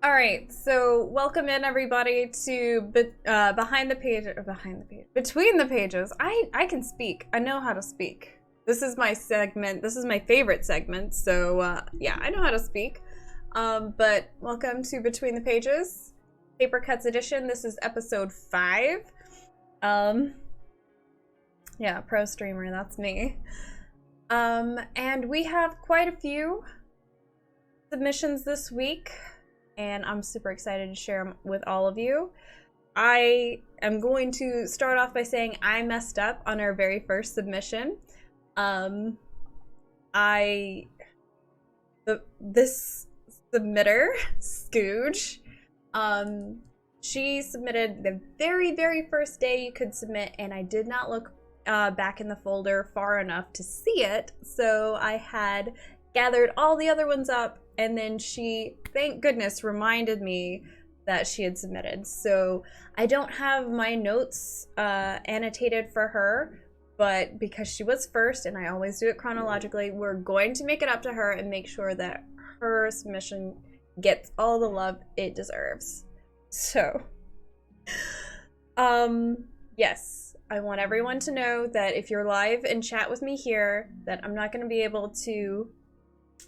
All right, so welcome in everybody to between the pages. I can speak. I know how to speak. This is my segment. This is my favorite segment. So yeah, I know how to speak. But welcome to Between the Pages, Paper Cuts edition. This is episode 5. Um, yeah, pro streamer. That's me. And we have quite a few submissions this week, and I'm super excited to share them with all of you. I am going to start off by saying I messed up on our very first submission. This submitter, Scooge, she submitted the very first day you could submit, and I did not look back in the folder far enough to see it, so I had gathered all the other ones up, and then she, thank goodness, reminded me that she had submitted. So I don't have my notes annotated for her, but because she was first, and I always do it chronologically, we're going to make it up to her and make sure that her submission gets all the love it deserves. So, yes, I want everyone to know that if you're live and chat with me here, that I'm not going to be able to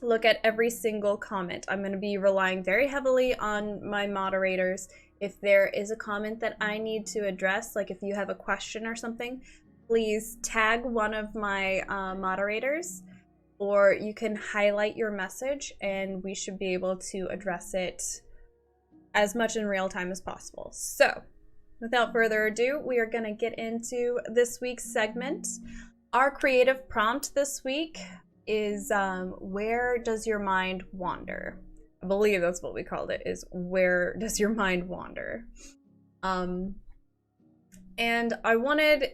look at every single comment. I'm going to be relying very heavily on my moderators. If there is a comment that I need to address, like if you have a question or something, please tag one of my moderators, or you can highlight your message and we should be able to address it as much in real time as possible. So, without further ado, we are going to get into this week's segment. Our creative prompt this week is where does your mind wander? I believe that's what we called it, is where does your mind wander? And I wanted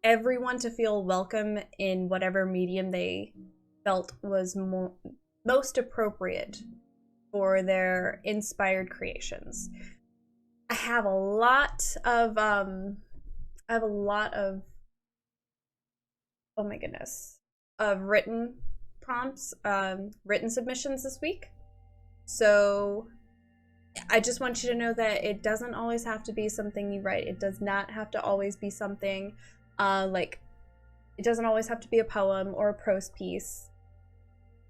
everyone to feel welcome in whatever medium they felt was most appropriate for their inspired creations. I have a lot of oh my goodness, of written prompts, written submissions this week. So I just want you to know that it doesn't always have to be something you write. It does not have to always be something like, it doesn't always have to be a poem or a prose piece.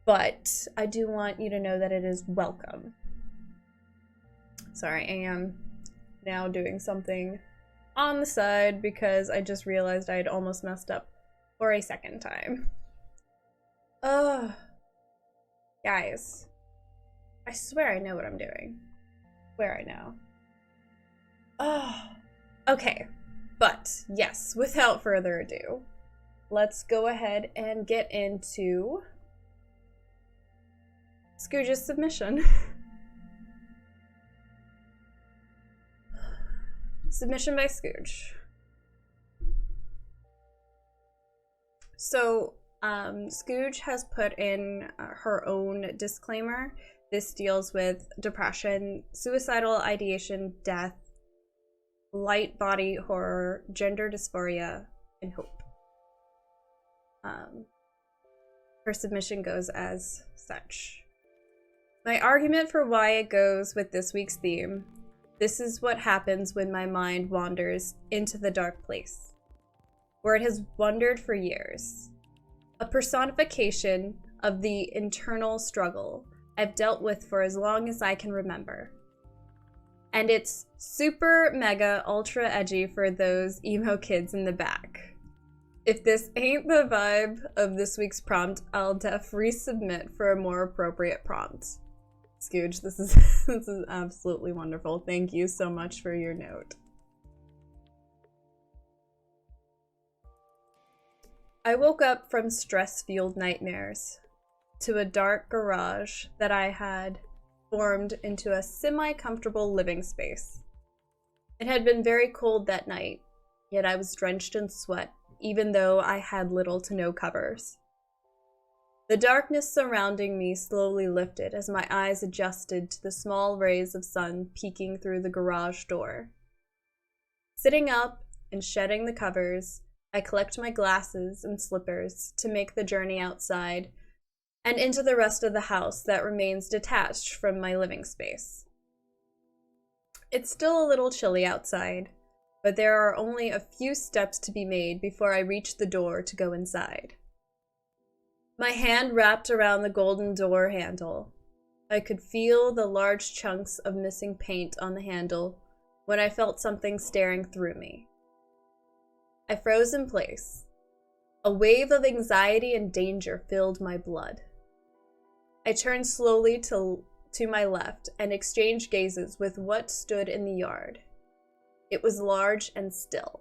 But I do want you to know that it is welcome. Sorry, I am now doing something on the side because I just realized I had almost messed up for a second time. Ugh. Guys, I swear I know what I'm doing. Swear I know. Oh, okay. But yes, without further ado, let's go ahead and get into Scooge's submission. Submission by Scooge. So, Scooge has put in her own disclaimer. This deals with depression, suicidal ideation, death, light body horror, gender dysphoria, and hope. Her submission goes as such. My argument for why it goes with this week's theme: this is what happens when my mind wanders into the dark place, where it has wandered for years. A personification of the internal struggle I've dealt with for as long as I can remember. And it's super mega ultra edgy for those emo kids in the back. If this ain't the vibe of this week's prompt, I'll resubmit for a more appropriate prompt. Scooge, this is this is absolutely wonderful. Thank you so much for your note. I woke up from stress-fueled nightmares to a dark garage that I had formed into a semi-comfortable living space. It had been very cold that night, yet I was drenched in sweat, even though I had little to no covers. The darkness surrounding me slowly lifted as my eyes adjusted to the small rays of sun peeking through the garage door. Sitting up and shedding the covers, I collect my glasses and slippers to make the journey outside and into the rest of the house that remains detached from my living space. It's still a little chilly outside, but there are only a few steps to be made before I reach the door to go inside. My hand wrapped around the golden door handle. I could feel the large chunks of missing paint on the handle when I felt something staring through me. I froze in place. A wave of anxiety and danger filled my blood. I turned slowly to my left and exchanged gazes with what stood in the yard. It was large and still.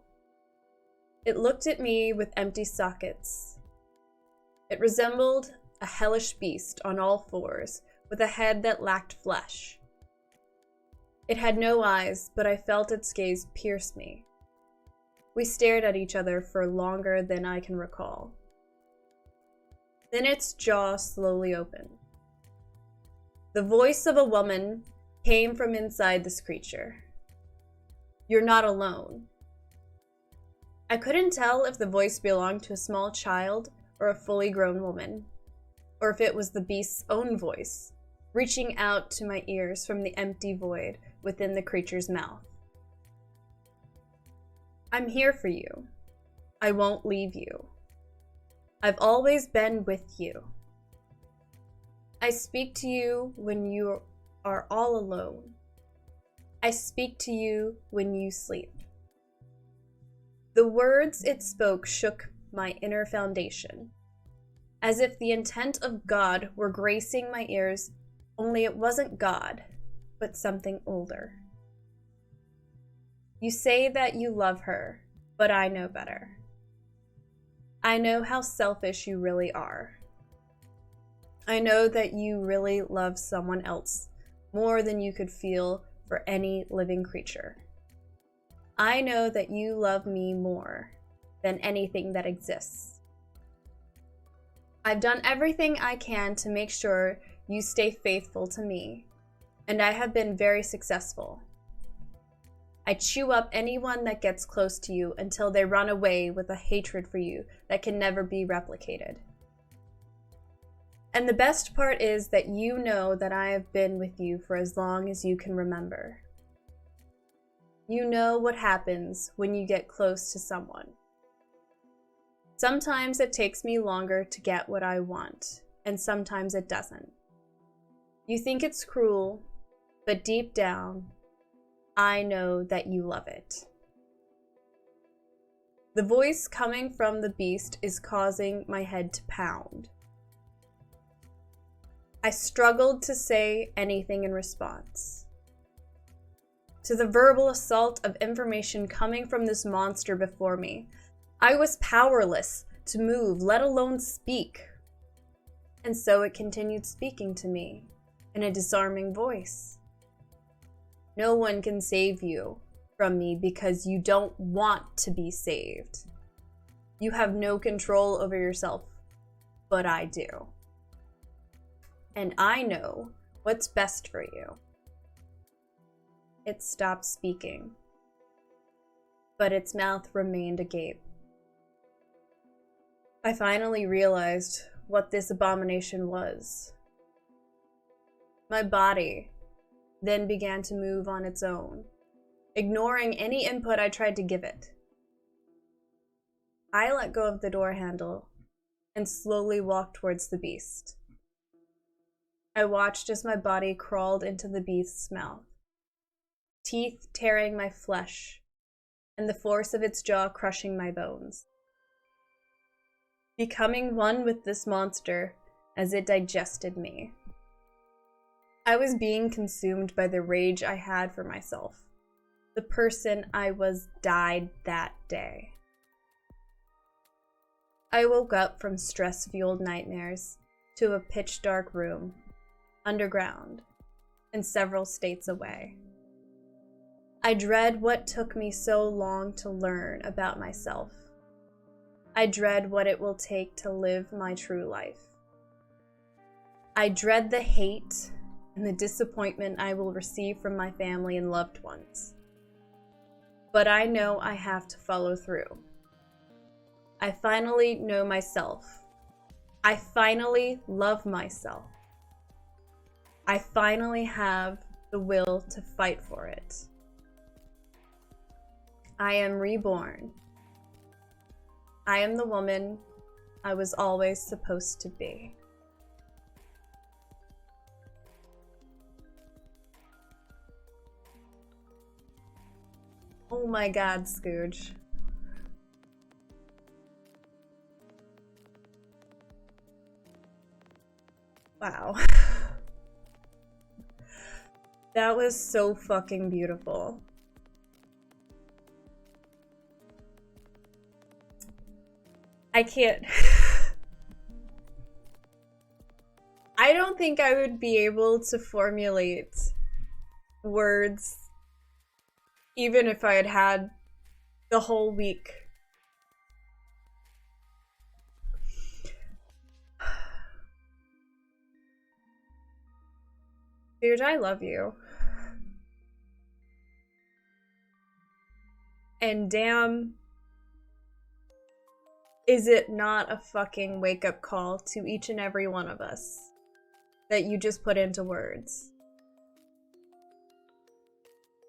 It looked at me with empty sockets. It resembled a hellish beast on all fours, with a head that lacked flesh. It had no eyes, but I felt its gaze pierce me. We stared at each other for longer than I can recall. Then its jaw slowly opened. The voice of a woman came from inside this creature. "You're not alone." I couldn't tell if the voice belonged to a small child or a fully grown woman, or if it was the beast's own voice, reaching out to my ears from the empty void within the creature's mouth. "I'm here for you. I won't leave you. I've always been with you. I speak to you when you are all alone. I speak to you when you sleep." The words it spoke shook my inner foundation, as if the intent of God were gracing my ears, only it wasn't God, but something older. "You say that you love her, but I know better. I know how selfish you really are. I know that you really love someone else more than you could feel for any living creature. I know that you love me more than anything that exists. I've done everything I can to make sure you stay faithful to me, and I have been very successful. I chew up anyone that gets close to you until they run away with a hatred for you that can never be replicated. And the best part is that you know that I have been with you for as long as you can remember. You know what happens when you get close to someone. Sometimes it takes me longer to get what I want, and sometimes it doesn't. You think it's cruel, but deep down, I know that you love it." The voice coming from the beast is causing my head to pound. I struggled to say anything in response to the verbal assault of information coming from this monster before me. I was powerless to move, let alone speak. And so it continued speaking to me in a disarming voice. "No one can save you from me because you don't want to be saved. You have no control over yourself, but I do. And I know what's best for you." It stopped speaking, but its mouth remained agape. I finally realized what this abomination was. My body then began to move on its own, ignoring any input I tried to give it. I let go of the door handle and slowly walked towards the beast. I watched as my body crawled into the beast's mouth, teeth tearing my flesh, and the force of its jaw crushing my bones, becoming one with this monster as it digested me. I was being consumed by the rage I had for myself. The person I was died that day. I woke up from stress-fueled nightmares to a pitch-dark room, underground, and several states away. I dread what took me so long to learn about myself. I dread what it will take to live my true life. I dread the hate and the disappointment I will receive from my family and loved ones. But I know I have to follow through. I finally know myself, I finally love myself. I finally have the will to fight for it. I am reborn. I am the woman I was always supposed to be. Oh my God, Scooge. Wow. That was so fucking beautiful. I can't. I don't think I would be able to formulate words even if I had had the whole week. Dude, I love you. And damn, is it not a fucking wake-up call to each and every one of us that you just put into words?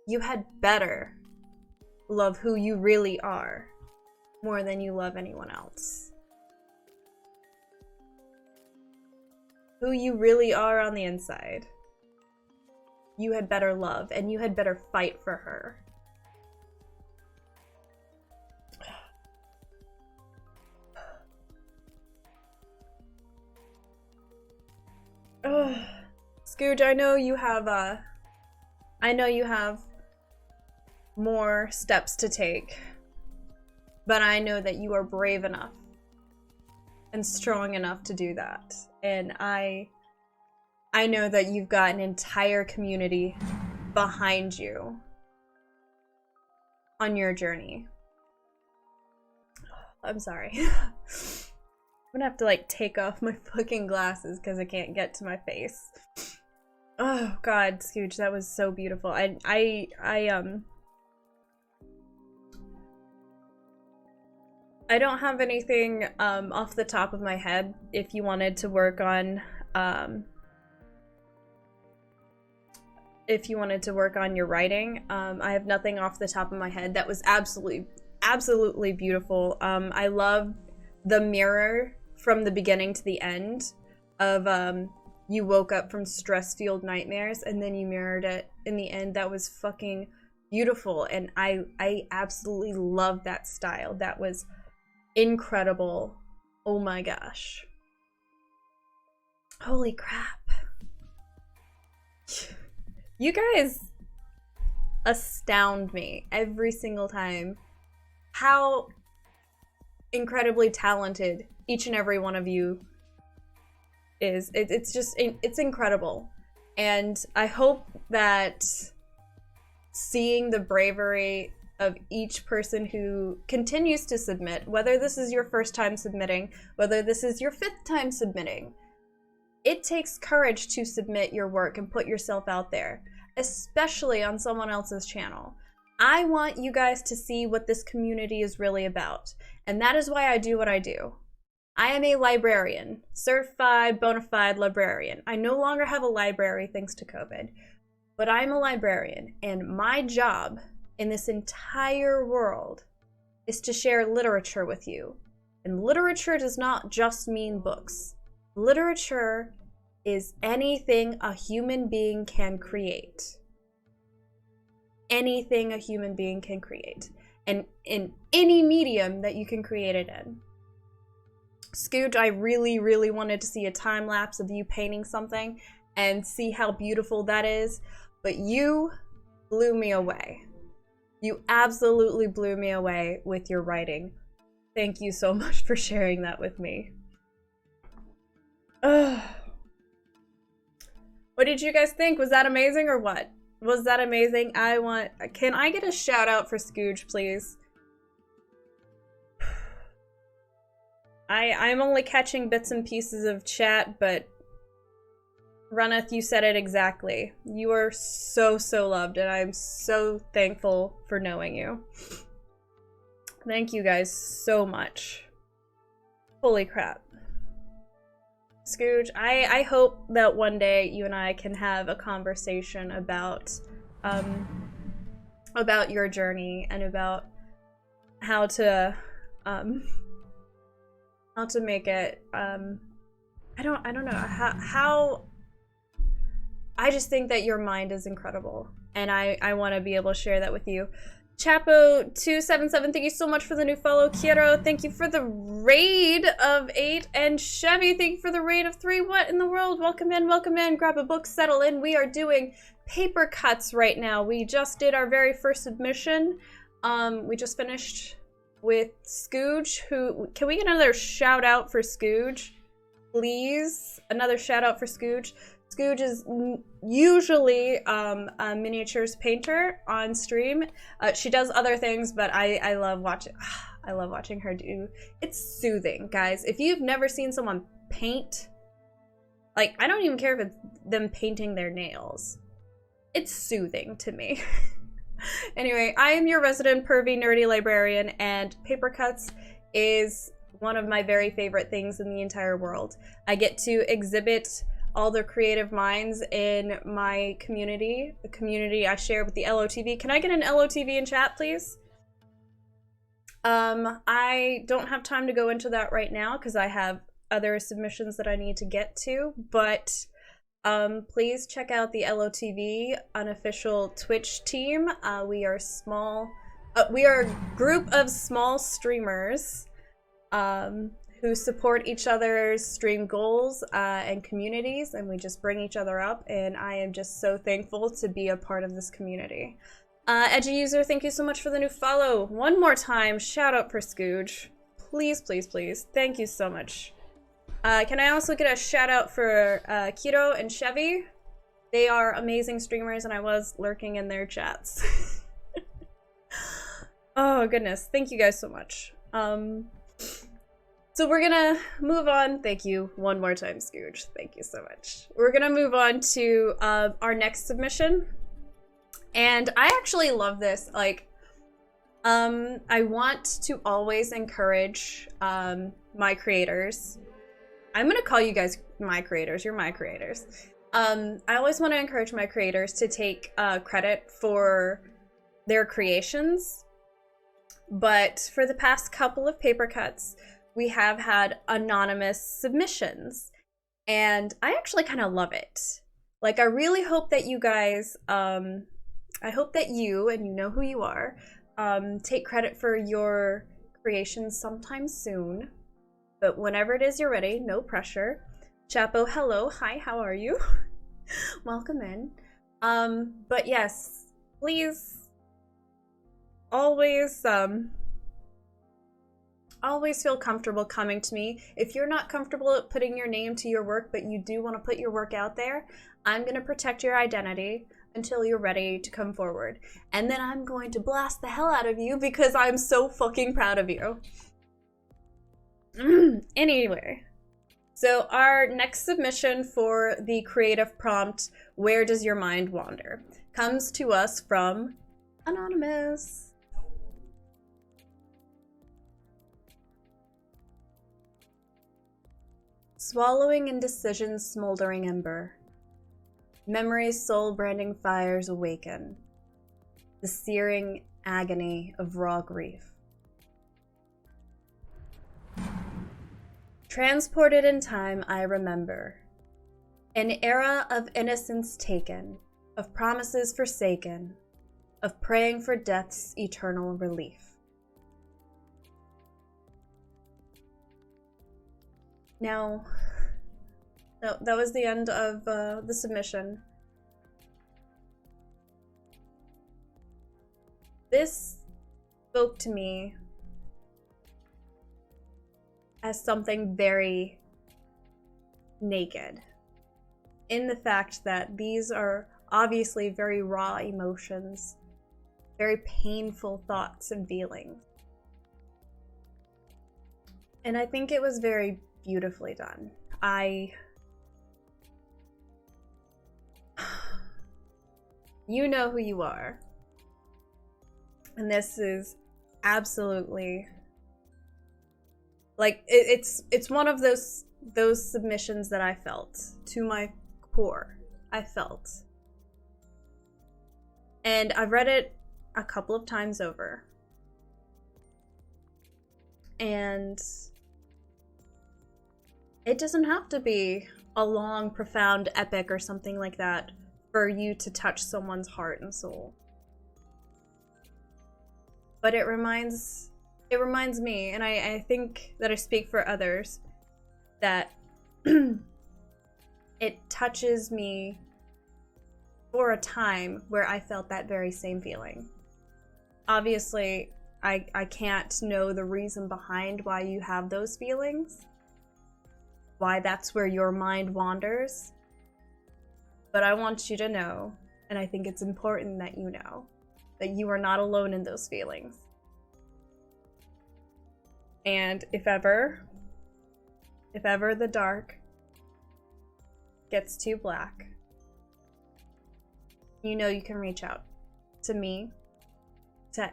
You had better love who you really are more than you love anyone else. Who you really are on the inside, you had better love, and you had better fight for her. Scooge, I know you have more steps to take, but I know that you are brave enough and strong enough to do that. And I know that you've got an entire community behind you on your journey. I'm sorry. I'm gonna have to like take off my fucking glasses because I can't get to my face. Oh God, Scooge, that was so beautiful. I don't have anything off the top of my head. If you wanted to work on your writing, I have nothing off the top of my head. That was absolutely beautiful. I love the mirror from the beginning to the end of you woke up from stress-fueled nightmares and then you mirrored it in the end. That was fucking beautiful, and I absolutely love that style. That was incredible. Oh my gosh. Holy crap. You guys astound me every single time. How incredibly talented each and every one of you is. It's incredible. And I hope that seeing the bravery of each person who continues to submit, whether this is your first time submitting, whether this is your 5th time submitting, it takes courage to submit your work and put yourself out there, especially on someone else's channel. I want you guys to see what this community is really about, and that is why I do what I do. I am a librarian, certified, bona fide librarian. I no longer have a library thanks to COVID, but I'm a librarian, and my job in this entire world is to share literature with you. And literature does not just mean books. Literature is anything a human being can create. Anything a human being can create. And in any medium that you can create it in. Scooge, I really wanted to see a time lapse of you painting something and see how beautiful that is, but you blew me away. You absolutely blew me away with your writing. Thank you so much for sharing that with me. Ugh. What did you guys think? Was that amazing or what? Was that amazing? Can I get a shout out for Scooge, please? I'm only catching bits and pieces of chat, but Runneth, you said it exactly. You are so loved, and I'm so thankful for knowing you. Thank you guys so much. Holy crap. Scooge, I hope that one day you and I can have a conversation about your journey and about how to make it I don't know how I just think that your mind is incredible, and I want to be able to share that with you. Chapo277, thank you so much for the new follow. Kiero, thank you for the raid of 8. And Chevy, thank you for the raid of 3. What in the world? Welcome in, welcome in. Grab a book, settle in. We are doing paper cuts right now. We just did our very first submission. We just finished with Scooge, who... Can we get another shout out for Scooge? Please? Another shout out for Scooge. Scooge is usually a miniatures painter on stream. She does other things, but I love watching. I love watching her do. It's soothing, guys. If you've never seen someone paint, like, I don't even care if it's them painting their nails. It's soothing to me. Anyway, I am your resident pervy nerdy librarian, and paper cuts is one of my very favorite things in the entire world. I get to exhibit all the creative minds in my community, the community I share with the LOTV. Can I get an LOTV in chat, please? I don't have time to go into that right now because I have other submissions that I need to get to, but please check out the LOTV unofficial Twitch team. We are we are a group of small streamers who support each other's stream goals and communities, and we just bring each other up, and I am just so thankful to be a part of this community. Edgy User, thank you so much for the new follow. One more time, shout out for Scooge. Please, please, please. Thank you so much. Can I also get a shout out for Kiro and Chevy? They are amazing streamers, and I was lurking in their chats. Oh, goodness. Thank you guys so much. So we're gonna move on. Thank you one more time, Scooge. Thank you so much. We're gonna move on to our next submission. And I actually love this. Like, I want to always encourage my creators. I'm gonna call you guys my creators. You're my creators. I always want to encourage my creators to take credit for their creations. But for the past couple of paper cuts, we have had anonymous submissions, and I actually kind of love it. Like, I really hope that you guys, I hope that you, and you know who you are, take credit for your creations sometime soon. But whenever it is you're ready, no pressure. Chapo, hello, hi, how are you? Welcome in. But yes, please, always feel comfortable coming to me. If you're not comfortable putting your name to your work, but you do want to put your work out there, I'm going to protect your identity until you're ready to come forward. And then I'm going to blast the hell out of you because I'm so fucking proud of you. Anyway, so our next submission for the creative prompt, Where Does Your Mind Wander?, comes to us from Anonymous. Swallowing indecision's smoldering ember, memory's soul-branding fires awaken, the searing agony of raw grief. Transported in time, I remember, an era of innocence taken, of promises forsaken, of praying for death's eternal relief. Now, that was the end of the submission. This spoke to me as something very naked, in the fact that these are obviously very raw emotions, very painful thoughts and feelings. And I think it was very beautifully done. You know who you are. And this is absolutely, like, it's one of those those submissions that I felt to my core. I felt. And I've read it a couple of times over. And it doesn't have to be a long, profound epic or something like that for you to touch someone's heart and soul. But it reminds me, and I think that I speak for others, that it touches me for a time where I felt that very same feeling. Obviously, I can't know the reason behind why you have those feelings, why that's where your mind wanders, but I want you to know, and I think it's important that you know, that you are not alone in those feelings. And if ever the dark gets too black, you know you can reach out to me, to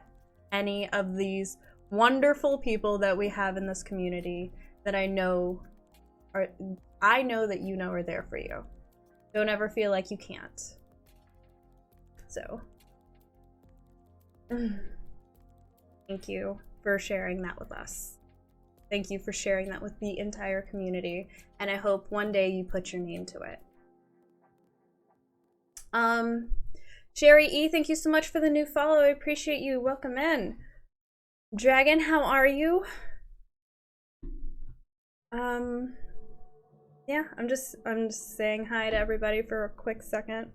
any of these wonderful people that we have in this community that I know that you know are there for you. Don't ever feel like you can't. So, thank you for sharing that with us. Thank you for sharing that with the entire community, and I hope one day you put your name to it. Sherry E, thank you so much for the new follow. I appreciate you. Welcome in. Dragon, how are you? Yeah, I'm just saying hi to everybody for a quick second.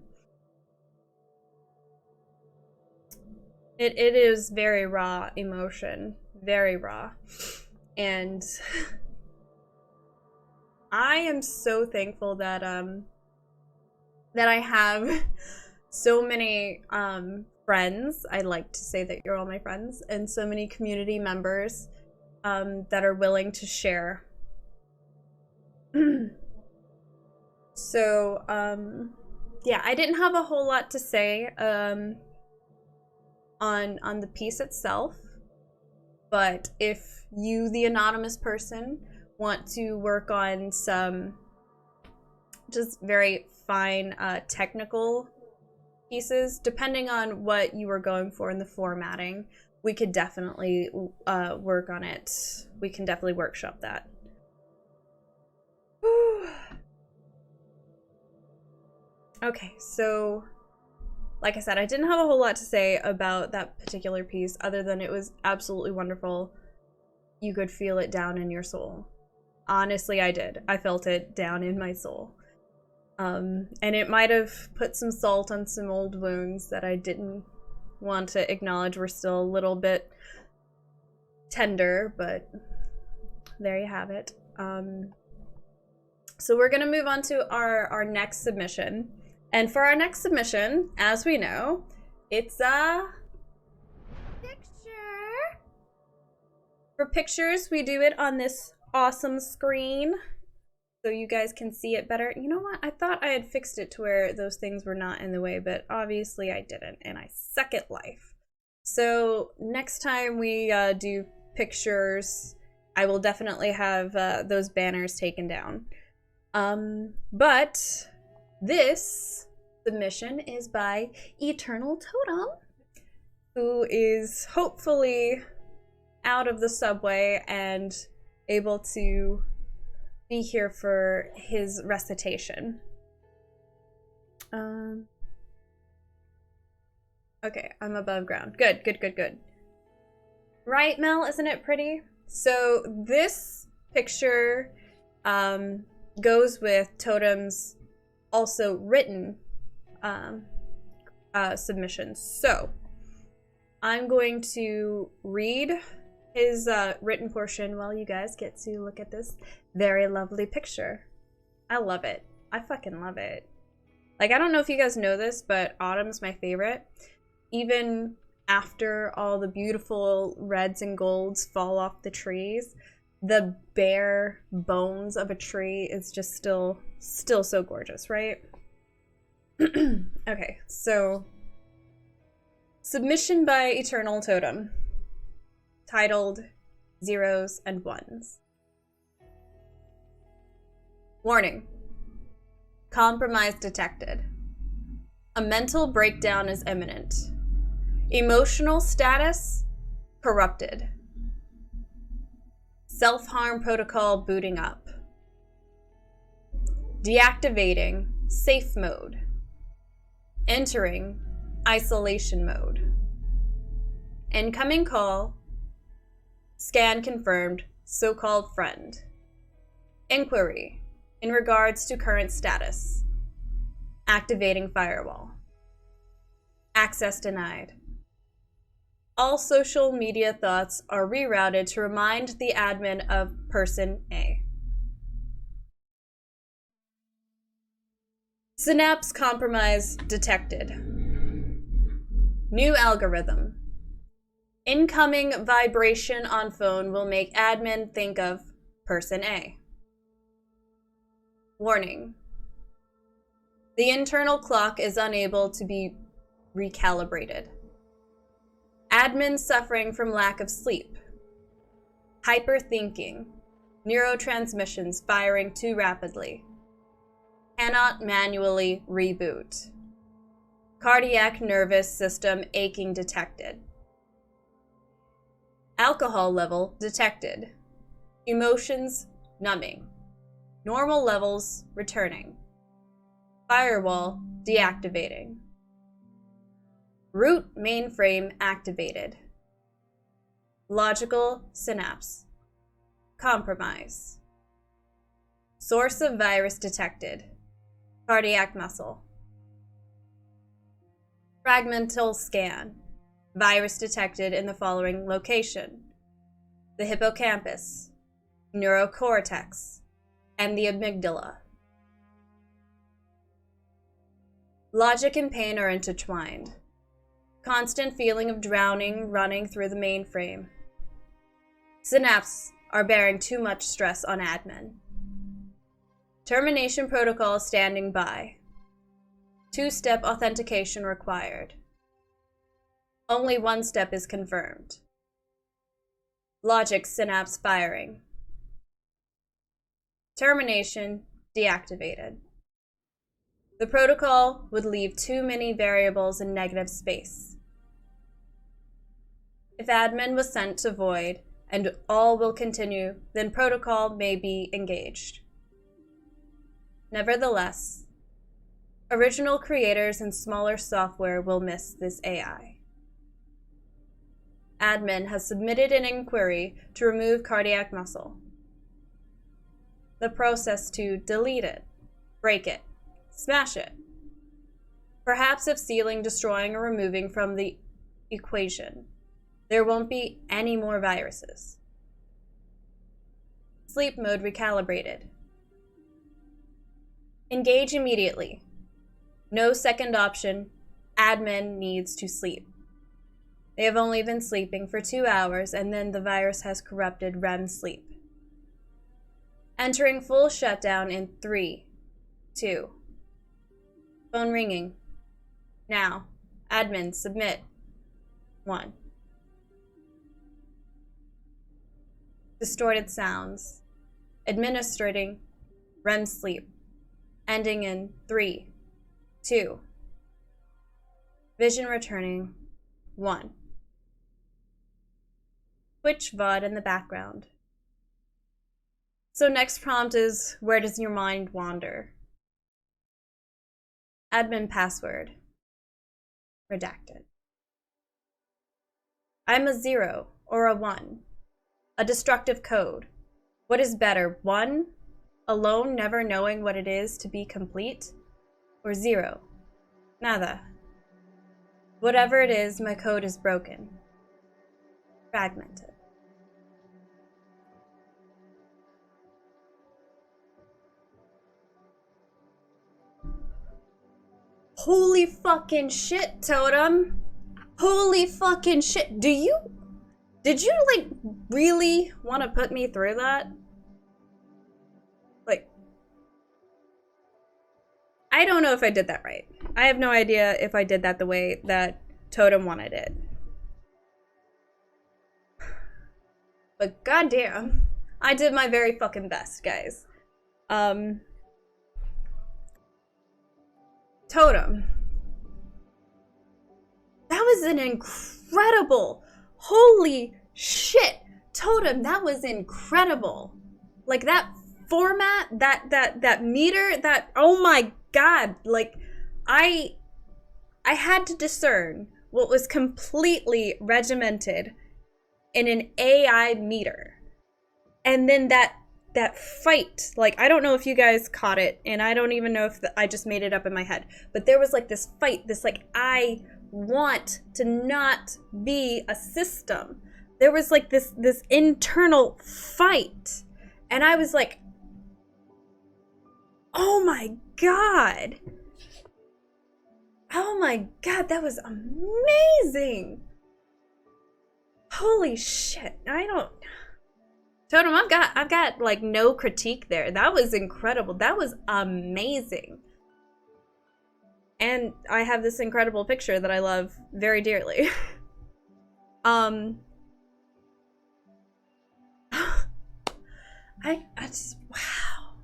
It is very raw emotion, very raw. And I am so thankful that that I have so many friends. I like to say that you're all my friends, and so many community members that are willing to share. So yeah, I didn't have a whole lot to say on the piece itself, but if you, the anonymous person, want to work on some just very fine technical pieces, depending on what you were going for in the formatting, we could definitely work on it. We can definitely workshop that. Okay, so like I said, I didn't have a whole lot to say about that particular piece other than it was absolutely wonderful. You could feel it down in your soul. Honestly, I did. I felt it down in my soul. And it might have put some salt on some old wounds that I didn't want to acknowledge were still a little bit tender, but there you have it. So we're gonna move on to our next submission. And for our next submission, as we know, it's a picture. For pictures, we do it on this awesome screen so you guys can see it better. You know what? I thought I had fixed it to where those things were not in the way, but obviously I didn't, and I suck at life. So next time we do pictures, I will definitely have those banners taken down. But this submission is by Eternal Totem, who is hopefully out of the subway and able to be here for his recitation. Okay, I'm above ground. Good, good, good, good. Right, Mel? Isn't it pretty? So this picture goes with Totem's also written submissions. So I'm going to read his written portion while you guys get to look at this very lovely picture. I love it. I fucking love it. Like, I don't know if you guys know this, but autumn's my favorite. Even after all the beautiful reds and golds fall off the trees, the bare bones of a tree is just still so gorgeous, right? Okay, so submission by Eternal Totem, titled Zeros and Ones. Warning. Compromise detected. A mental breakdown is imminent. Emotional status corrupted. Self-harm protocol booting up. Deactivating safe mode. Entering isolation mode. Incoming call. Scan confirmed. So-called friend. Inquiry in regards to current status. Activating firewall. Access denied. All social media thoughts are rerouted to remind the admin of person A. Synapse compromise detected. New algorithm. Incoming vibration on phone will make admin think of person A. Warning. The internal clock is unable to be recalibrated. Admin suffering from lack of sleep. Hyperthinking. Neurotransmissions firing too rapidly. Cannot manually reboot. Cardiac nervous system aching detected. Alcohol level detected. Emotions numbing. Normal levels returning. Firewall deactivating. Root mainframe activated. Logical synapse. Compromise. Source of virus detected. Cardiac muscle. Fragmental scan. Virus detected in the following location: the hippocampus, neurocortex, and the amygdala. Logic and pain are intertwined. Constant feeling of drowning running through the mainframe. Synapses are bearing too much stress on admin. Termination protocol standing by. Two-step authentication required. Only one step is confirmed. Logic synapse firing. Termination deactivated. The protocol would leave too many variables in negative space. If admin was sent to void and all will continue, then protocol may be engaged. Nevertheless, original creators and smaller software will miss this AI. Admin has submitted an inquiry to remove cardiac muscle. The process to delete it, break it, smash it. Perhaps if sealing, destroying, or removing from the equation, there won't be any more viruses. Sleep mode recalibrated. Engage immediately. No second option. Admin needs to sleep. They have only been sleeping for 2 hours, and then the virus has corrupted REM sleep. Entering full shutdown in 3, 2. Phone ringing. Now. Admin, submit. 1. Distorted sounds. Administrating REM sleep. Ending in 3, 2. Vision returning. 1. Twitch VOD in the background. So next prompt is, where does your mind wander? Admin password. Redacted. I'm a 0 or a 1. A destructive code. What is better, 1, alone never knowing what it is to be complete, or 0, nada? Whatever it is, my code is broken. Fragmented. Holy fucking shit, Totem. Holy fucking shit. Did you like really want to put me through that? Like, I don't know if I did that right. I have no idea if I did that the way that Totem wanted it. But goddamn, I did my very fucking best, guys. Totem. That was an incredible, holy shit, Totem, that was incredible. Like that format, that meter, that, oh my god, like I had to discern what was completely regimented in an AI meter. And then that fight, like, I don't know if you guys caught it, and I don't even know if I just made it up in my head, but there was like this fight, this like, I want to not be a system. There was like this internal fight, and I was like, oh my god, that was amazing. Holy shit. Totem, I've got like no critique there. That was incredible. That was amazing. And I have this incredible picture that I love very dearly. I just, wow.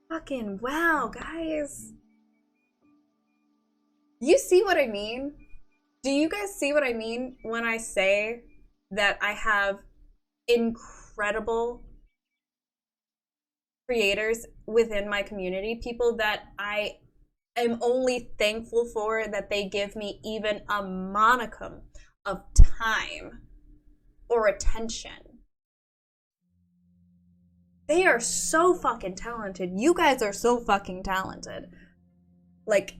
Fucking wow, guys. You see what I mean? Do you guys see what I mean when I say that I have incredible creators within my community? People that I am only thankful for that they give me even a monicum of time or attention. They are so fucking talented. You guys are so fucking talented. Like,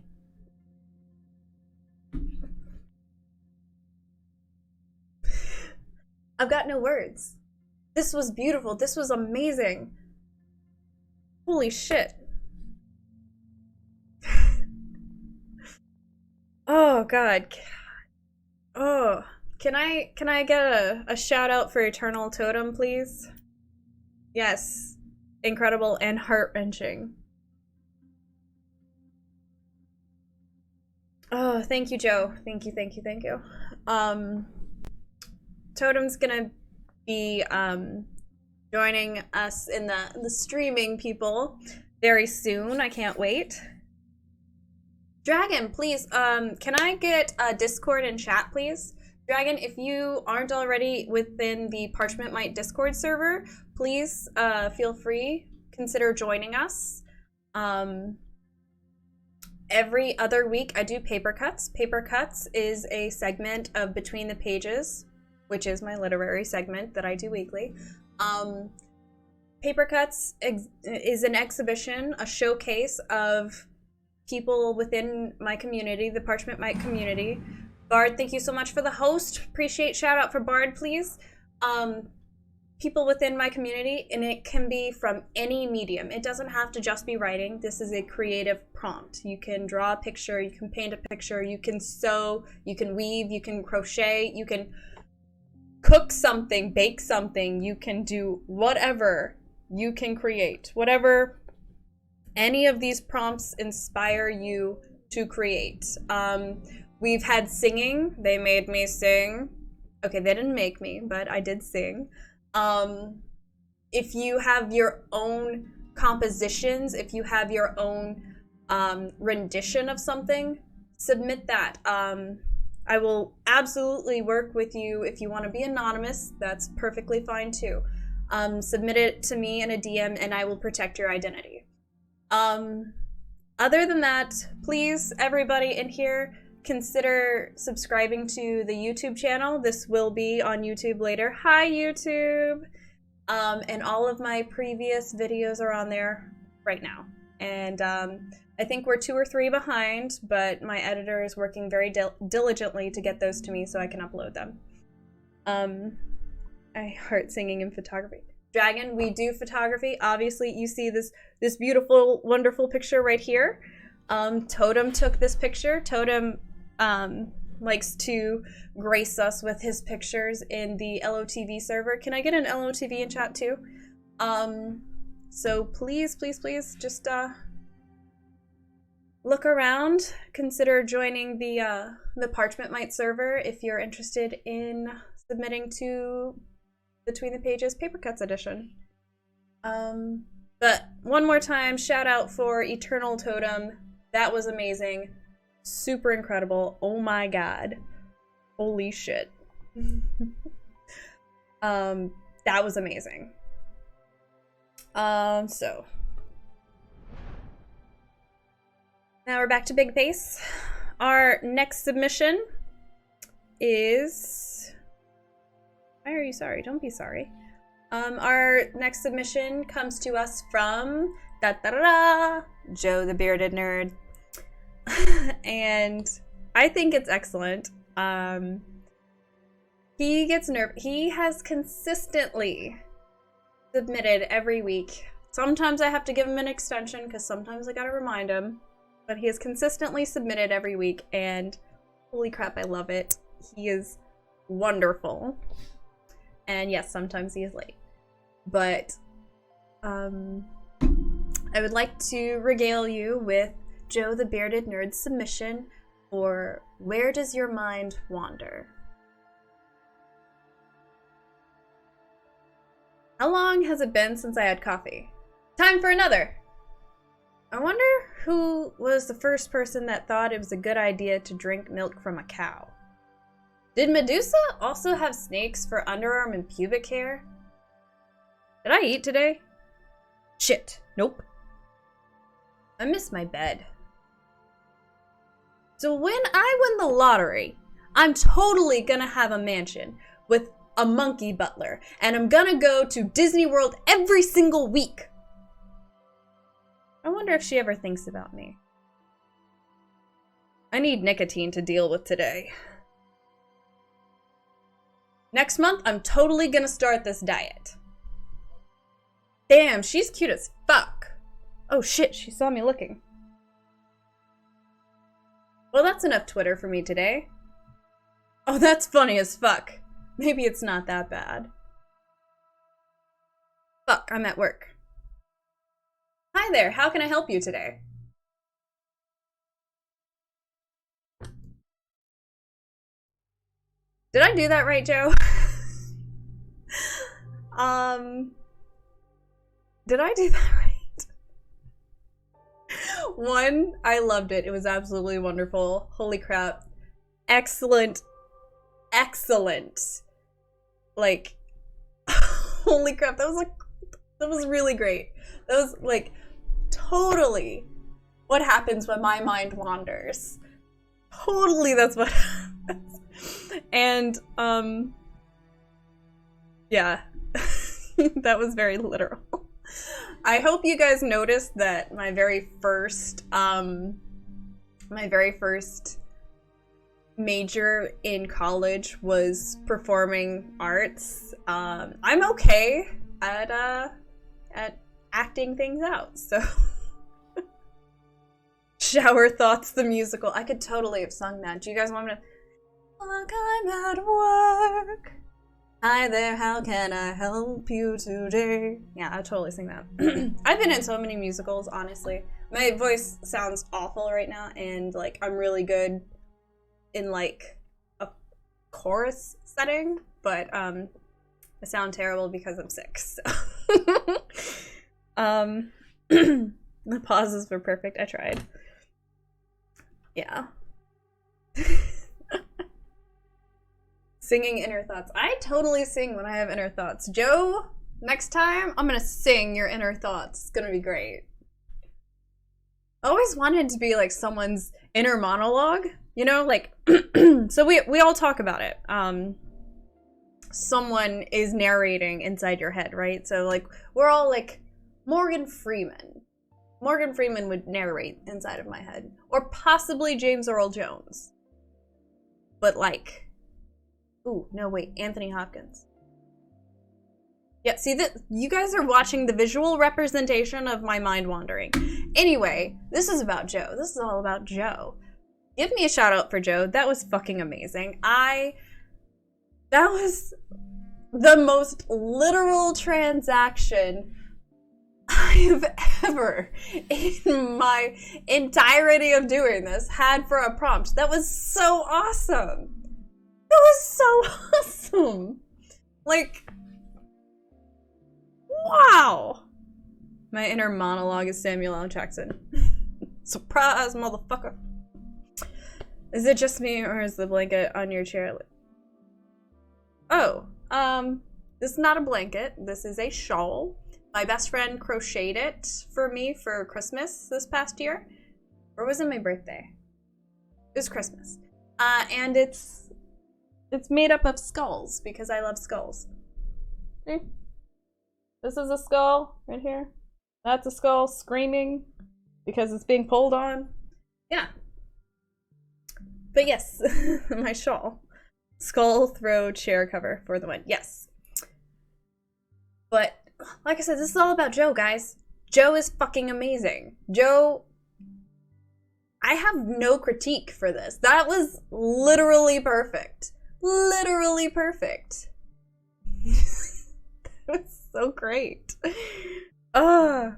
I've got no words. This was beautiful. This was amazing. Holy shit. Oh god. Oh, can I get a shout out for Eternal Totem, please? Yes. Incredible and heart-wrenching. Oh, thank you, Joe. Thank you. Totem's gonna be joining us in the streaming people very soon. I can't wait. Dragon, please, can I get Discord and chat, please? Dragon, if you aren't already within the Parchment Might Discord server, please feel free, consider joining us. Every other week I do Paper Cuts. Paper Cuts is a segment of Between the Pages, which is my literary segment that I do weekly. Paper Cuts is an exhibition, a showcase of people within my community, the Parchment Might community. Bard, thank you so much for the host. Appreciate shout out for Bard, please. People within my community, and it can be from any medium. It doesn't have to just be writing. This is a creative prompt. You can draw a picture, you can paint a picture, you can sew, you can weave, you can crochet, you can cook something, bake something, you can do whatever you can create. Whatever any of these prompts inspire you to create. We've had singing. They made me sing. Okay, they didn't make me, but I did sing. If you have your own compositions, if you have your own rendition of something, submit that. I will absolutely work with you. If you want to be anonymous, that's perfectly fine too. Submit it to me in a DM and I will protect your identity. Other than that, please, everybody in here, consider subscribing to the YouTube channel. This will be on YouTube later. Hi, YouTube! And all of my previous videos are on there right now. And I think we're 2 or 3 behind, but my editor is working very diligently to get those to me so I can upload them. I heart singing and photography. Dragon, we do photography. Obviously, you see this beautiful, wonderful picture right here. Totem took this picture. Totem likes to grace us with his pictures in the LOTV server. Can I get an LOTV in chat too? So please, please, please, just look around. Consider joining the Parchment Might server if you're interested in submitting to Between the Pages Paper Cuts edition. But one more time, shout out for Eternal Totem. That was amazing. Super incredible. Oh my god. Holy shit. That was amazing. So now we're back to Big Face. Our next submission is... Why are you sorry? Don't be sorry. Our next submission comes to us from Joe the Bearded Nerd. And I think it's excellent. He has consistently submitted every week. Sometimes I have to give him an extension because sometimes I gotta remind him. But he has consistently submitted every week, and holy crap, I love it. He is wonderful. And yes, sometimes he is late. But I would like to regale you with Joe the Bearded Nerd's submission for Where Does Your Mind Wander? How long has it been since I had coffee? Time for another! I wonder who was the first person that thought it was a good idea to drink milk from a cow. Did Medusa also have snakes for underarm and pubic hair? Did I eat today? Shit, nope. I miss my bed. So when I win the lottery, I'm totally gonna have a mansion with a monkey butler, and I'm gonna go to Disney World every single week. I wonder if she ever thinks about me. I need nicotine to deal with today. Next month, I'm totally gonna start this diet. Damn, she's cute as fuck. Oh shit, she saw me looking. Well, that's enough Twitter for me today. Oh, that's funny as fuck. Maybe it's not that bad. Fuck, I'm at work. Hi there, how can I help you today? Did I do that right, Joe? Did I do that right? One, I loved it. It was absolutely wonderful. Holy crap. Excellent. Excellent. Like, holy crap, that was really great. That was like totally what happens when my mind wanders. Totally that's what happens. And yeah. That was very literal. I hope you guys noticed that my very first major in college was performing arts. I'm okay at acting things out, so Shower Thoughts the musical. I could totally have sung that. Do you guys want me to? Look, I'm at work. Hi there, how can I help you today? Yeah, I'll totally sing that. I've been in so many musicals, honestly. My voice sounds awful right now, and like I'm really good in like a chorus setting, but I sound terrible because I'm sick. So. The pauses were perfect. I tried. Yeah. Singing inner thoughts. I totally sing when I have inner thoughts. Joe, next time I'm gonna sing your inner thoughts. It's gonna be great. I always wanted to be like someone's inner monologue, you know, like so we all talk about it. Someone is narrating inside your head, right? So like we're all like Morgan Freeman. Morgan Freeman would narrate inside of my head, or possibly James Earl Jones. But like, ooh, no, wait, Anthony Hopkins. Yeah, see that you guys are watching the visual representation of my mind wandering. Anyway, this is about Joe. This is all about Joe. Give me a shout out for Joe. That was fucking amazing. That was the most literal transaction I've ever, in my entirety of doing this, had for a prompt. That was so awesome. That was so awesome. Like, wow. My inner monologue is Samuel L. Jackson. Surprise, motherfucker. Is it just me, or is the blanket on your chair? Oh, this is not a blanket. This is a shawl. My best friend crocheted it for me for Christmas this past year. Or was it my birthday? It was Christmas. And it's made up of skulls because I love skulls. See? This is a skull right here. That's a skull screaming because it's being pulled on. Yeah. But yes, my shawl. Skull throw chair cover for the win. Yes. But like I said, this is all about Joe, guys. Joe is fucking amazing. Joe, I have no critique for this. That was literally perfect. Literally perfect. That was so great. That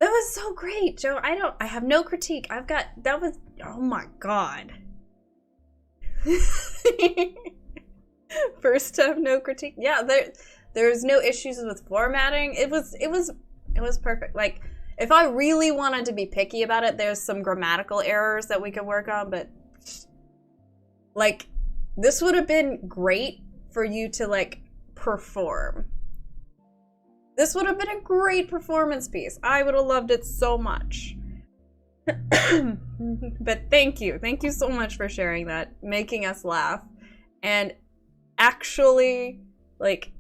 was so great, Joe. I have no critique. That was, oh my god. First time, no critique. Yeah, there's no issues with formatting. It was perfect. Like, if I really wanted to be picky about it, there's some grammatical errors that we could work on, but like, this would have been great for you to like perform. This would have been a great performance piece. I would have loved it so much. But thank you so much for sharing that, making us laugh, and actually like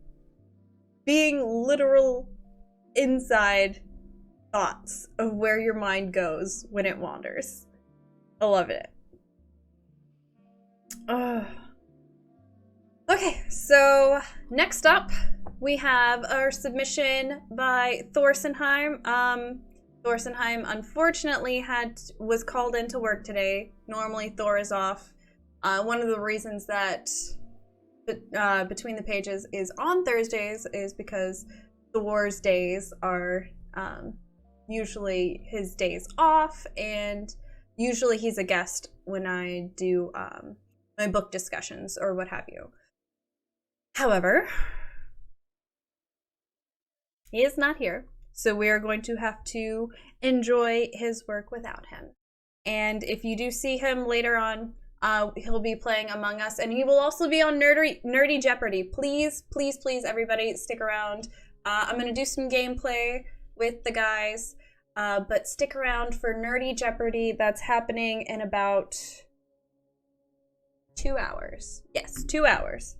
being literal inside thoughts of where your mind goes when it wanders. I love it. Okay, so next up we have our submission by Thorsenheim. Thorsenheim unfortunately was called into work today. Normally Thor is off. One of the reasons that Between the Pages is on Thursdays is because Thor's days are usually his days off, and usually he's a guest when I do my book discussions or what have you. However, he is not here, so we are going to have to enjoy his work without him. And if you do see him later on, he'll be playing Among Us, and he will also be on Nerdy Jeopardy. Please, please, please, everybody, stick around. I'm going to do some gameplay with the guys, but stick around for Nerdy Jeopardy. That's happening in about 2 hours. Yes, 2 hours.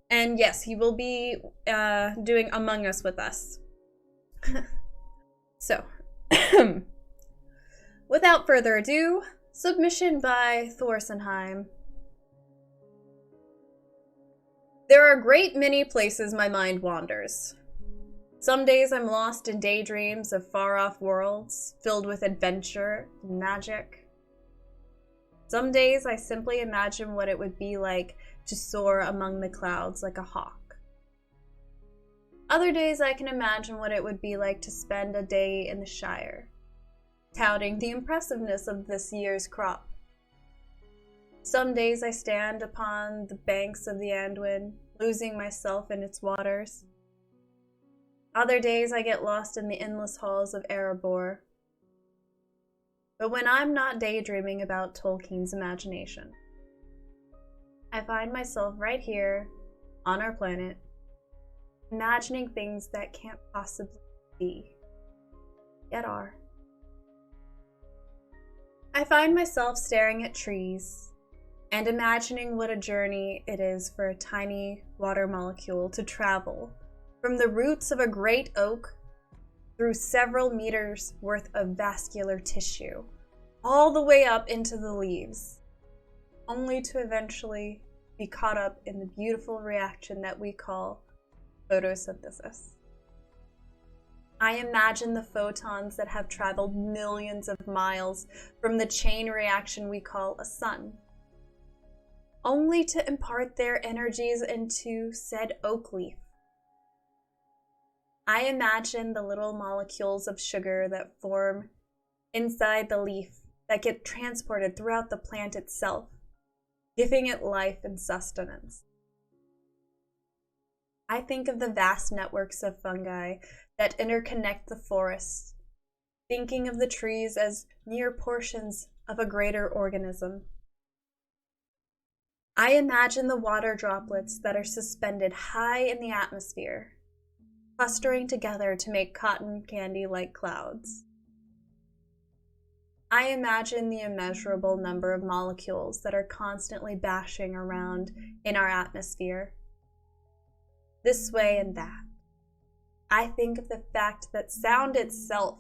And yes, he will be doing Among Us with us. So, without further ado, submission by Thorsenheim. There are a great many places my mind wanders. Some days I'm lost in daydreams of far-off worlds filled with adventure and magic. Some days I simply imagine what it would be like to soar among the clouds like a hawk. Other days I can imagine what it would be like to spend a day in the Shire, touting the impressiveness of this year's crop. Some days I stand upon the banks of the Anduin, losing myself in its waters. Other days I get lost in the endless halls of Erebor. But when I'm not daydreaming about Tolkien's imagination, I find myself right here, on our planet, imagining things that can't possibly be, yet are. I find myself staring at trees and imagining what a journey it is for a tiny water molecule to travel from the roots of a great oak through several meters worth of vascular tissue, all the way up into the leaves, only to eventually be caught up in the beautiful reaction that we call photosynthesis. I imagine the photons that have traveled millions of miles from the chain reaction we call a sun, only to impart their energies into said oak leaf. I imagine the little molecules of sugar that form inside the leaf that get transported throughout the plant itself, giving it life and sustenance. I think of the vast networks of fungi that interconnect the forests, thinking of the trees as mere portions of a greater organism. I imagine the water droplets that are suspended high in the atmosphere, clustering together to make cotton candy-like clouds. I imagine the immeasurable number of molecules that are constantly bashing around in our atmosphere, this way and that. I think of the fact that sound itself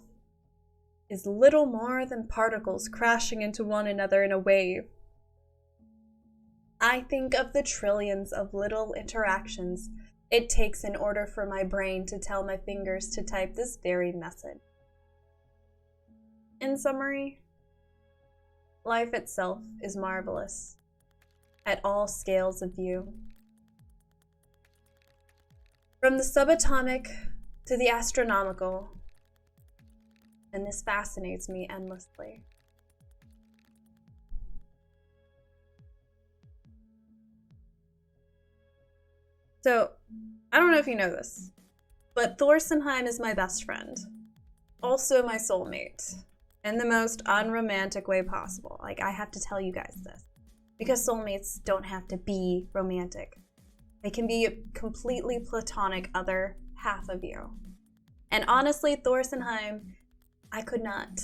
is little more than particles crashing into one another in a wave. I think of the trillions of little interactions it takes in order for my brain to tell my fingers to type this very message. In summary, life itself is marvelous at all scales of view. From the subatomic to the astronomical, and this fascinates me endlessly. So, I don't know if you know this, but Thor Sundheim is my best friend, also my soulmate, in the most unromantic way possible. Like, I have to tell you guys this, because soulmates don't have to be romantic. They can be a completely platonic other half of you. And honestly, Thor Sundheim, I cannot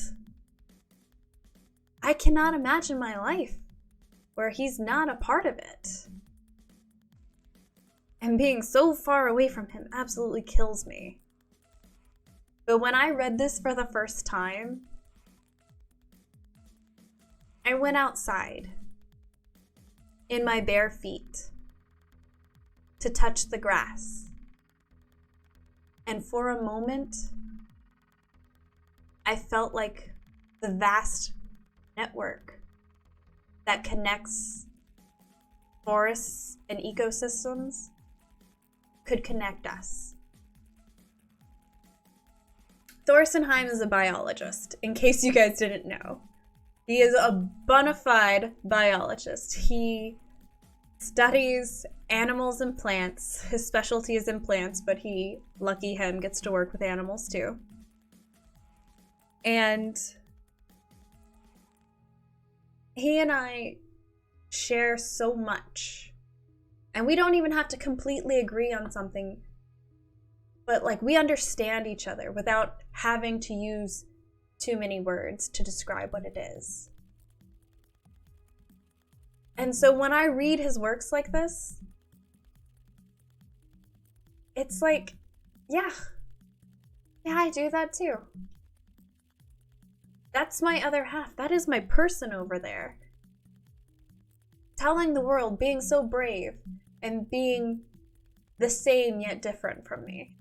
imagine my life where he's not a part of it. And being so far away from him absolutely kills me. But when I read this for the first time, I went outside in my bare feet to touch the grass. And for a moment, I felt like the vast network that connects forests and ecosystems could connect us. Thor Sundheim is a biologist, in case you guys didn't know. He is a bona fide biologist. He studies animals and plants. His specialty is in plants, but he, lucky him, gets to work with animals too. And he and I share so much. And we don't even have to completely agree on something, but like we understand each other without having to use too many words to describe what it is. And so when I read his works like this, it's like, yeah, I do that too. That's my other half. That is my person over there. Telling the world, being so brave, and being the same yet different from me.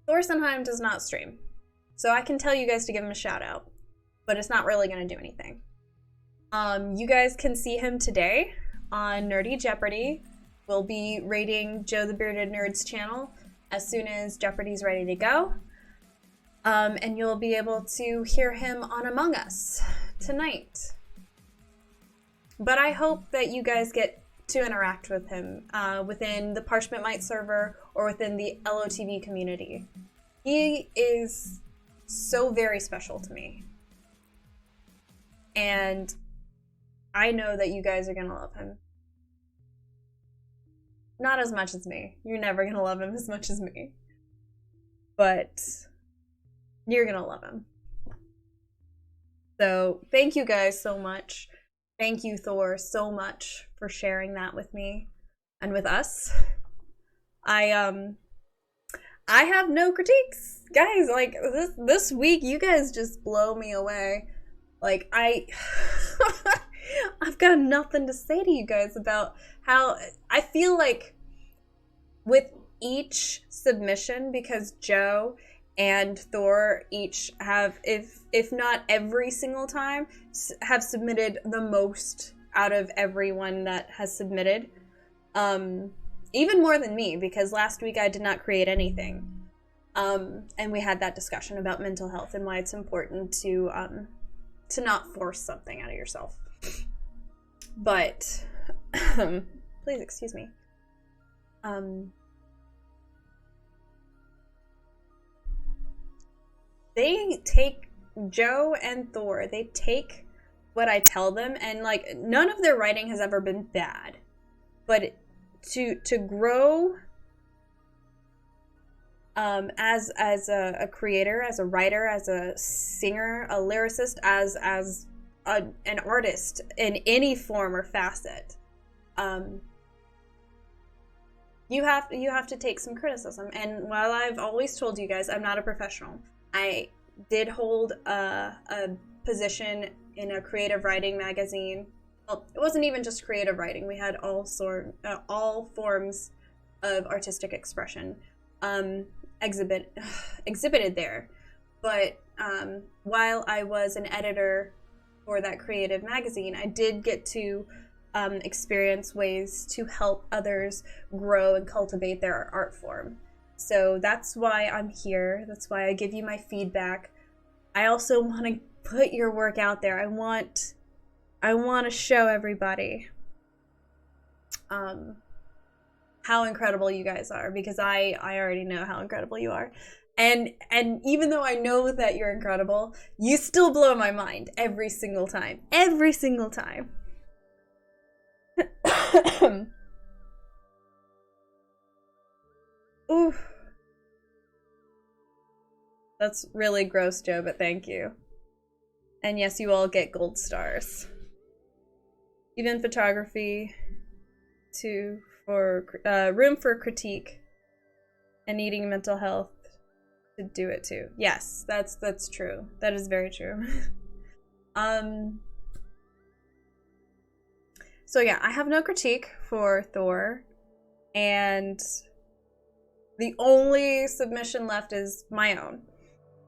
Thor Sundheim does not stream, so I can tell you guys to give him a shout out, but it's not really going to do anything. You guys can see him today on Nerdy Jeopardy. We'll be rating Joe the Bearded Nerd's channel as soon as Jeopardy's ready to go. And you'll be able to hear him on Among Us tonight. But I hope that you guys get to interact with him within the Parchment Mite server or within the LOTV community. He is so very special to me. And I know that you guys are going to love him. Not as much as me. You're never going to love him as much as me. But you're going to love him. So thank you guys so much. Thank you, Thor, so much for sharing that with me and with us. I have no critiques. Guys, like this week you guys just blow me away. Like I've got nothing to say to you guys about how I feel like with each submission, because Joe and Thor each have, if not every single time, have submitted the most out of everyone that has submitted. Even more than me, because last week I did not create anything. And we had that discussion about mental health and why it's important to not force something out of yourself. But, please excuse me. They take Joe and Thor, they take what I tell them, and like none of their writing has ever been bad, but to grow as a creator, as a writer, as a singer, a lyricist, as an artist in any form or facet, you have to take some criticism. And while I've always told you guys I'm not a professional, I did hold a position in a creative writing magazine. Well, it wasn't even just creative writing. We had all forms of artistic expression exhibited there. But while I was an editor for that creative magazine, I did get to experience ways to help others grow and cultivate their art form. So that's why I'm here. That's why I give you my feedback. I also want to put your work out there. I want to show everybody how incredible you guys are, because I already know how incredible you are. And even though I know that you're incredible, you still blow my mind every single time. Every single time. Ooh. That's really gross, Joe, but thank you. And yes, you all get gold stars. Even photography, too, for room for critique, and needing mental health to do it too. Yes, that's true. That is very true. So yeah, I have no critique for Thor, and the only submission left is my own.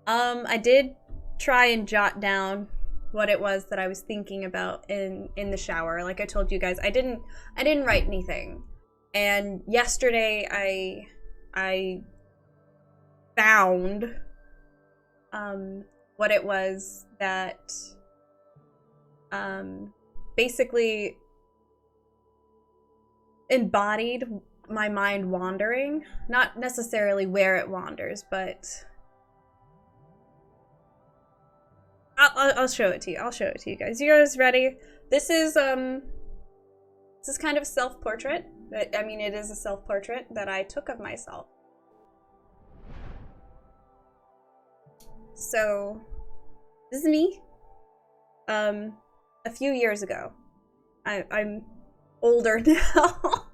I did try and jot down what it was that I was thinking about in the shower. Like I told you guys, I didn't write anything. And yesterday I found what it was that basically embodied my mind wandering. Not necessarily where it wanders, but I'll show it to you. I'll show it to you guys. You guys ready? This is kind of a self-portrait. I mean, it is a self-portrait that I took of myself. So, this is me. A few years ago. I'm older now.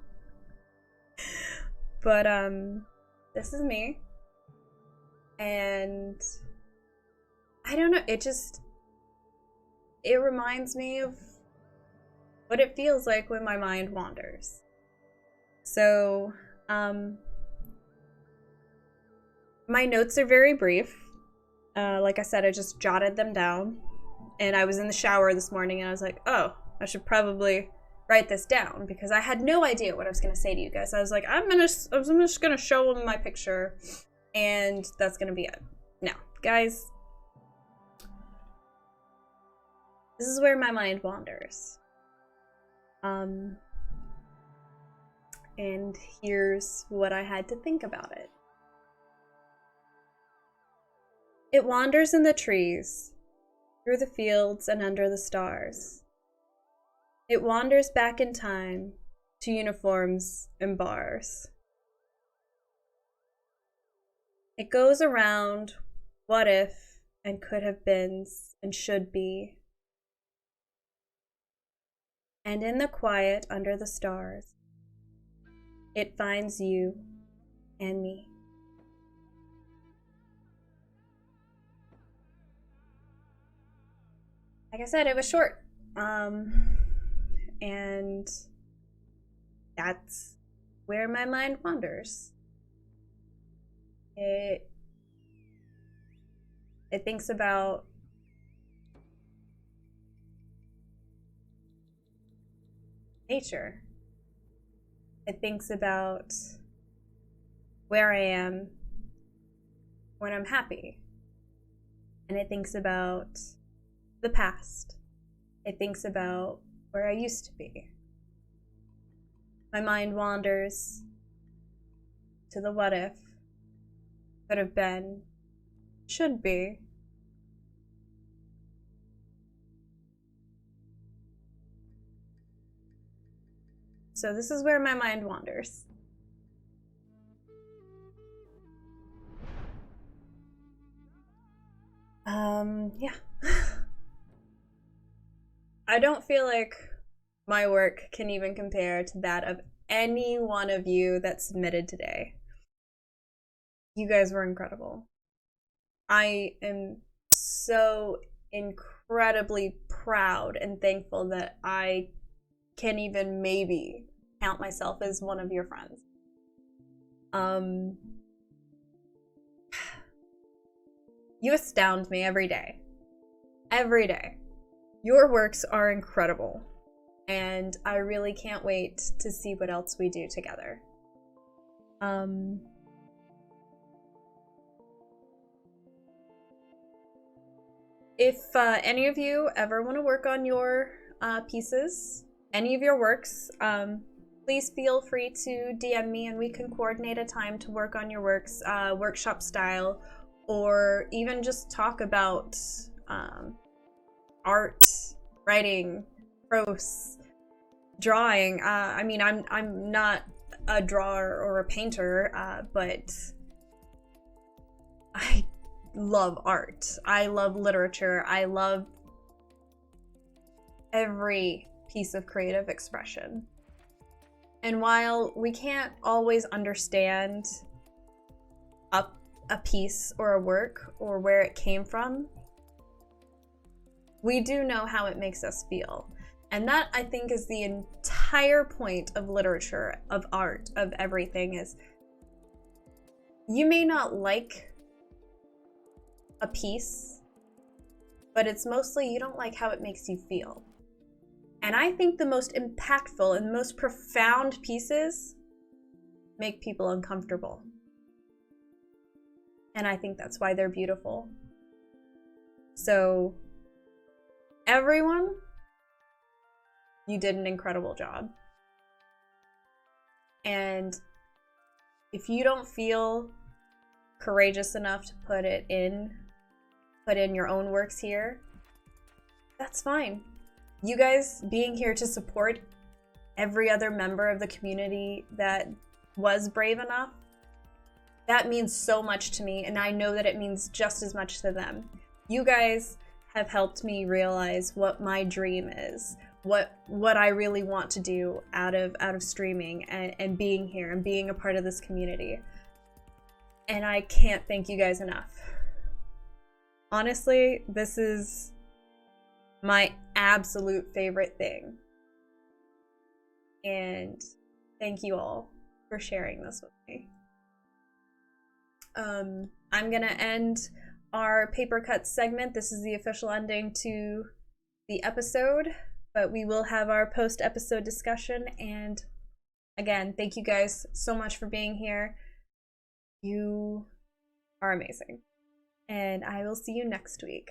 But, this is me. And I don't know, it reminds me of what it feels like when my mind wanders. So, my notes are very brief. Like I said, I just jotted them down. And I was in the shower this morning and I was like, oh, I should probably write this down, because I had no idea what I was going to say to you guys. I was like, I'm just going to show them my picture and that's going to be it. No, guys, this is where my mind wanders. And here's what I had to think about it. It wanders in the trees, through the fields and under the stars. It wanders back in time to uniforms and bars. It goes around what if and could have beens and should be. And in the quiet under the stars, it finds you and me. Like I said, it was short. And that's where my mind wanders. It thinks about nature. It thinks about where I am when I'm happy. And it thinks about the past. It thinks about where I used to be. My mind wanders to the what if, could have been, should be. So this is where my mind wanders. Yeah. I don't feel like my work can even compare to that of any one of you that submitted today. You guys were incredible. I am so incredibly proud and thankful that I can even maybe count myself as one of your friends. You astound me every day. Every day. Your works are incredible, and I really can't wait to see what else we do together. If any of you ever want to work on your pieces, any of your works, please feel free to DM me and we can coordinate a time to work on your works, workshop style, or even just talk about art, writing, prose, drawing. I mean, I'm not a drawer or a painter, but I love art. I love literature. I love every piece of creative expression. And while we can't always understand a piece or a work or where it came from, we do know how it makes us feel. And that, I think, is the entire point of literature, of art, of everything, is you may not like a piece, but it's mostly you don't like how it makes you feel. And I think the most impactful and most profound pieces make people uncomfortable. And I think that's why they're beautiful. So, everyone, you did an incredible job. And if you don't feel courageous enough to put in your own works here, that's fine. You guys being here to support every other member of the community that was brave enough, that means so much to me, and I know that it means just as much to them. You guys have helped me realize what my dream is, what I really want to do out of streaming and being here and being a part of this community. And I can't thank you guys enough. Honestly, this is my absolute favorite thing. And thank you all for sharing this with me. I'm gonna end our paper cuts segment. This is the official ending to the episode, but we will have our post-episode discussion. And again, thank you guys so much for being here. You are amazing. And I will see you next week.